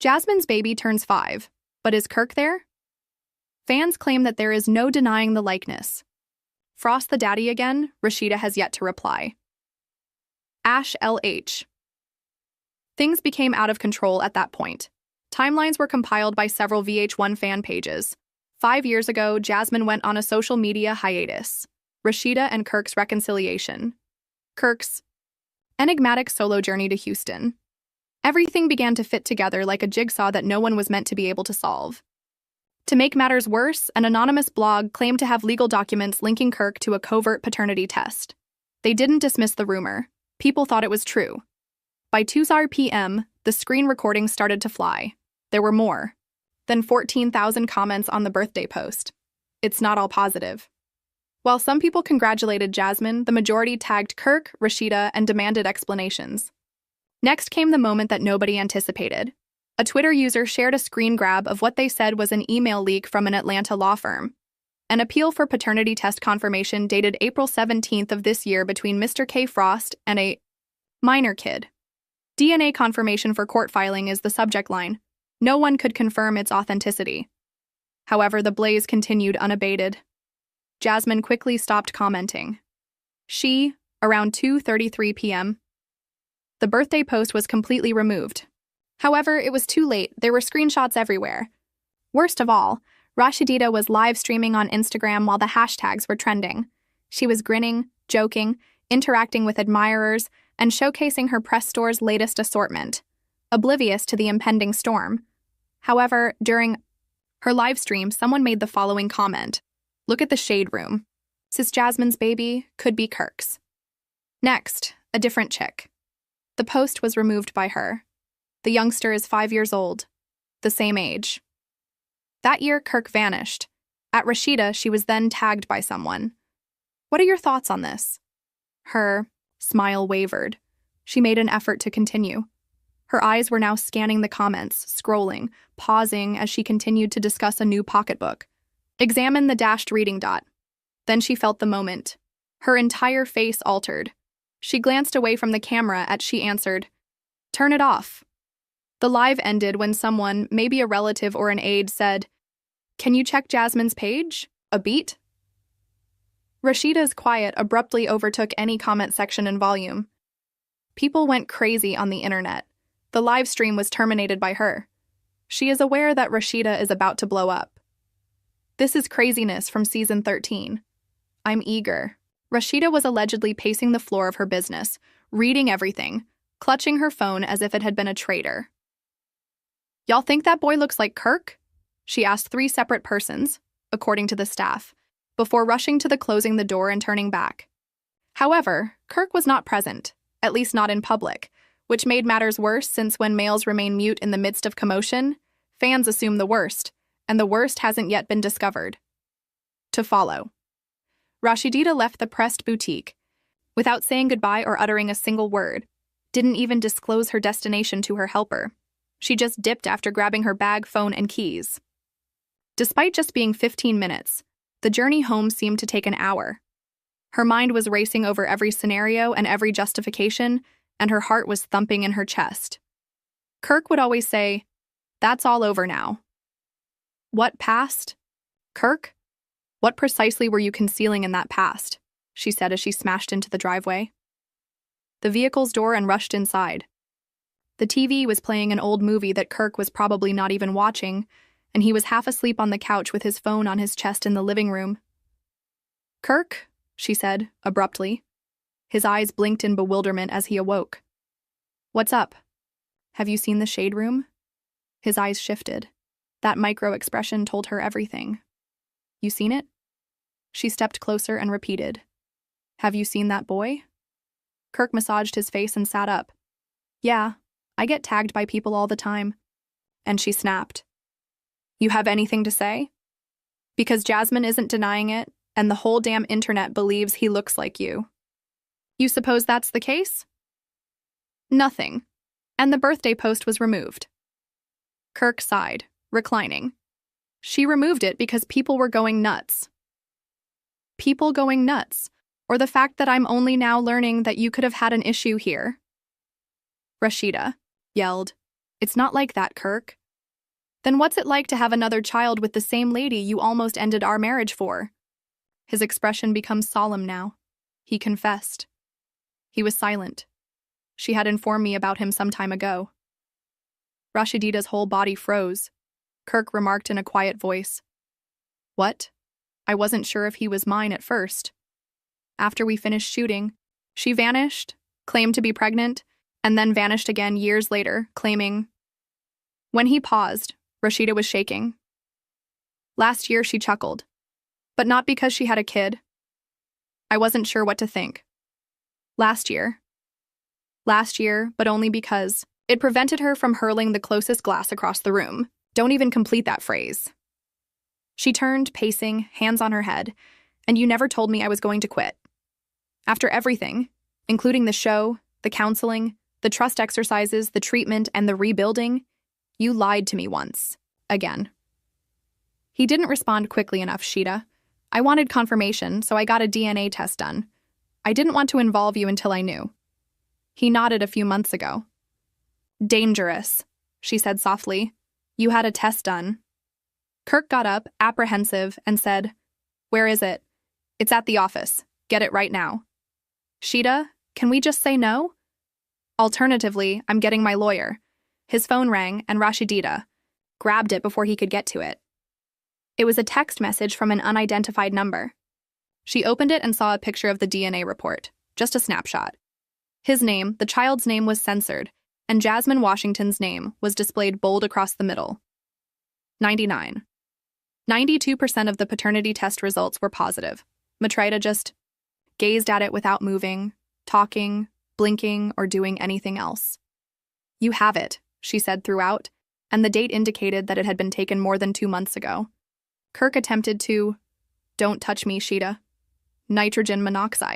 Jasmine's baby turns 5, but is Kirk there? Fans claim that there is no denying the likeness. Frost the daddy again? Rasheeda has yet to reply. Ash LH. Things became out of control at that point. Timelines were compiled by several VH1 fan pages. 5 years ago, Jasmine went on a social media hiatus. Rasheeda and Kirk's reconciliation. Kirk's enigmatic solo journey to Houston. Everything began to fit together like a jigsaw that no one was meant to be able to solve. To make matters worse, an anonymous blog claimed to have legal documents linking Kirk to a covert paternity test. They didn't dismiss the rumor. People thought it was true. By 2 p.m., the screen recordings started to fly. There were more than 14,000 comments on the birthday post. It's not all positive. While some people congratulated Jasmine, the majority tagged Kirk, Rasheeda, and demanded explanations. Next came the moment that nobody anticipated. A Twitter user shared a screen grab of what they said was an email leak from an Atlanta law firm. An appeal for paternity test confirmation dated April 17th of this year between Mr. K. Frost and a minor kid. DNA confirmation for court filing is the subject line. No one could confirm its authenticity. However, the blaze continued unabated. Jasmine quickly stopped commenting. Around 2:33 p.m. The birthday post was completely removed. However, it was too late. There were screenshots everywhere. Worst of all, Rasheeda was live streaming on Instagram while the hashtags were trending. She was grinning, joking, interacting with admirers, and showcasing her press store's latest assortment, oblivious to the impending storm. However, during her live stream, someone made the following comment. Look at the shade room. Sis Jasmine's baby could be Kirk's. Next, a different chick. The post was removed by her. The youngster is 5 years old, the same age. That year, Kirk vanished. At Rasheeda, she was then tagged by someone. What are your thoughts on this? Her smile wavered. She made an effort to continue. Her eyes were now scanning the comments, scrolling, pausing as she continued to discuss a new pocketbook. Examine the dashed reading dot. Then she felt the moment. Her entire face altered. She glanced away from the camera as she answered, "Turn it off." The live ended when someone, maybe a relative or an aide, said, "Can you check Jasmine's page? A beat?" Rasheeda's quiet abruptly overtook any comment section in volume. People went crazy on the internet. The live stream was terminated by her. She is aware that Rasheeda is about to blow up. This is craziness from season 13. I'm eager. Rasheeda was allegedly pacing the floor of her business, reading everything, clutching her phone as if it had been a traitor. Y'all think that boy looks like Kirk? She asked 3 separate persons, according to the staff, before rushing to closing the door and turning back. However, Kirk was not present, at least not in public, which made matters worse since when males remain mute in the midst of commotion, fans assume the worst, and the worst hasn't yet been discovered. To follow. Rasheeda left the pressed boutique, without saying goodbye or uttering a single word, didn't even disclose her destination to her helper. She just dipped after grabbing her bag, phone, and keys. Despite just being 15 minutes, the journey home seemed to take an hour. Her mind was racing over every scenario and every justification, and her heart was thumping in her chest. Kirk would always say, "That's all over now." What past? Kirk? What precisely were you concealing in that past? She said as she smashed into the driveway. The vehicle's door and rushed inside. The TV was playing an old movie that Kirk was probably not even watching, and he was half asleep on the couch with his phone on his chest in the living room. "Kirk," she said, abruptly. His eyes blinked in bewilderment as he awoke. "What's up? Have you seen the shade room?" His eyes shifted. That micro-expression told her everything. "You seen it?" She stepped closer and repeated, "Have you seen that boy?" Kirk massaged his face and sat up. "Yeah, I get tagged by people all the time." And she snapped. "You have anything to say?" "Because Jasmine isn't denying it, and the whole damn internet believes he looks like you." "You suppose that's the case?" "Nothing." And the birthday post was removed. Kirk sighed, reclining. She removed it because people were going nuts. People going nuts, or the fact that I'm only now learning that you could have had an issue here. Rasheeda yelled, It's not like that, Kirk. Then what's it like to have another child with the same lady you almost ended our marriage for? His expression becomes solemn now. He confessed. He was silent. She had informed me about him some time ago. Rasheeda's whole body froze. Kirk remarked in a quiet voice. What? I wasn't sure if he was mine at first. After we finished shooting, she vanished, claimed to be pregnant, and then vanished again years later, claiming. When he paused, Rasheeda was shaking. Last year she chuckled, but not because she had a kid. I wasn't sure what to think. Last year, but only because it prevented her from hurling the closest glass across the room. Don't even complete that phrase. She turned, pacing, hands on her head, and you never told me I was going to quit. After everything, including the show, the counseling, the trust exercises, the treatment, and the rebuilding, you lied to me once. Again. He didn't respond quickly enough, Sheeda. I wanted confirmation, so I got a DNA test done. I didn't want to involve you until I knew. He nodded a few months ago. Dangerous, she said softly. You had a test done. Kirk got up, apprehensive, and said, Where is it? It's at the office. Get it right now. Sheeda, can we just say no? Alternatively, I'm getting my lawyer. His phone rang, and Rasheeda grabbed it before he could get to it. It was a text message from an unidentified number. She opened it and saw a picture of the DNA report, just a snapshot. His name, the child's name, was censored, and Jasmine Washington's name was displayed bold across the middle. 99. 92% of the paternity test results were positive. Rasheeda just gazed at it without moving, talking, blinking, or doing anything else. You have it, she said throughout, and the date indicated that it had been taken more than 2 months ago. Kirk attempted to, Don't touch me, Sheeda. Nitrogen monoxide.